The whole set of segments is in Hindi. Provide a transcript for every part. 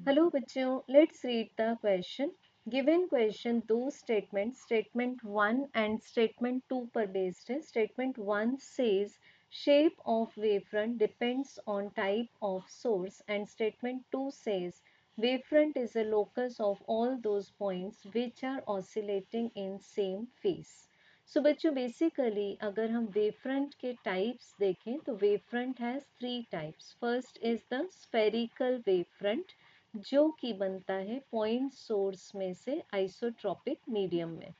हेलो बच्चों, let's read the question. Given question दो स्टेटमेंट 1 एंड स्टेटमेंट 2 पर बेस्ड है। Statement 1 says shape of wavefront depends on type of source and statement 2 says wavefront is a locus of all those points which are oscillating in same phase। सो बच्चों बेसिकली अगर हम वेवफ्रंट के टाइप्स देखें तो wavefront has three types. First is the spherical wavefront जो कि बनता है पॉइंट सोर्स में से आइसोट्रॉपिक मीडियम में।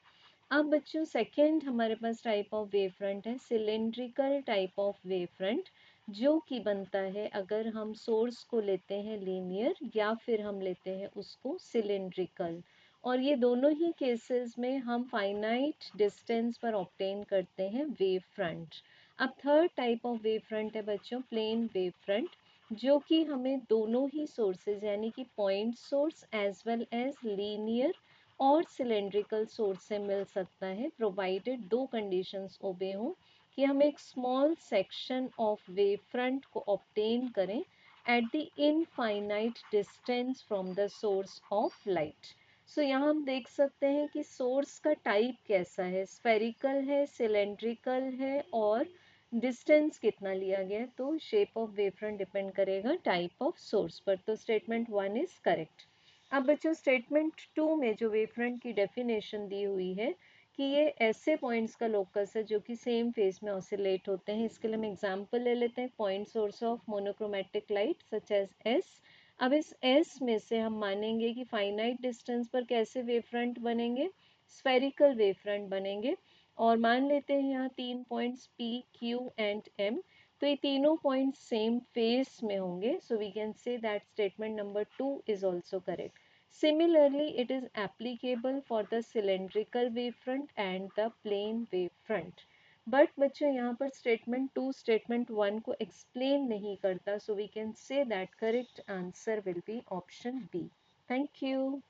अब बच्चों सेकंड हमारे पास टाइप ऑफ वेव फ्रंट है cylindrical type of wave front जो कि बनता है अगर हम सोर्स को लेते हैं लीनियर या फिर हम लेते हैं उसको सिलेंड्रिकल, और ये दोनों ही केसेस में हम फाइनाइट डिस्टेंस पर ऑब्टेन करते हैं वेव फ्रंट। अब third type of wave front है बच्चों प्लेन वेव फ्रंट जो कि हमें दोनों ही सोर्सेज यानी कि point source as well as linear और सिलेंड्रिकल सोर्स से मिल सकता है प्रोवाइडेड दो कंडीशंस ओबे हों कि हम एक small section of wave front को ऑब्टेन करें at the infinite distance from the source of light. So यहाँ हम देख सकते हैं कि सोर्स का टाइप कैसा है, स्फेरिकल है, सिलेंड्रिकल है और डिस्टेंस कितना लिया गया है। तो शेप ऑफ वेवफ्रंट डिपेंड करेगा टाइप ऑफ सोर्स पर। तो स्टेटमेंट 1 इज करेक्ट। अब बच्चों स्टेटमेंट 2 में जो वेवफ्रंट की डेफिनेशन दी हुई है कि ये ऐसे पॉइंट्स का लोकस है जो कि सेम फेज में ऑसिलेट होते हैं। इसके लिए हम एग्जांपल ले लेते हैं point source of monochromatic light such as S. अब इस एस में से हम मानेंगे कि फाइनाइट डिस्टेंस पर कैसे वेवफ्रंट बनेंगे, स्फेरिकल वेवफ्रंट बनेंगे। और मान लेते हैं यहाँ तीन points P, Q and M, तो ये तीनों पॉइंट्स सेम फेज में होंगे। So we can say that statement number 2 is also correct. Similarly, it is applicable for the cylindrical wavefront and the plane wavefront. But बच्चों यहाँ पर स्टेटमेंट 2 स्टेटमेंट 1 को एक्सप्लेन नहीं करता, so we can say that correct answer will be option B. Thank you.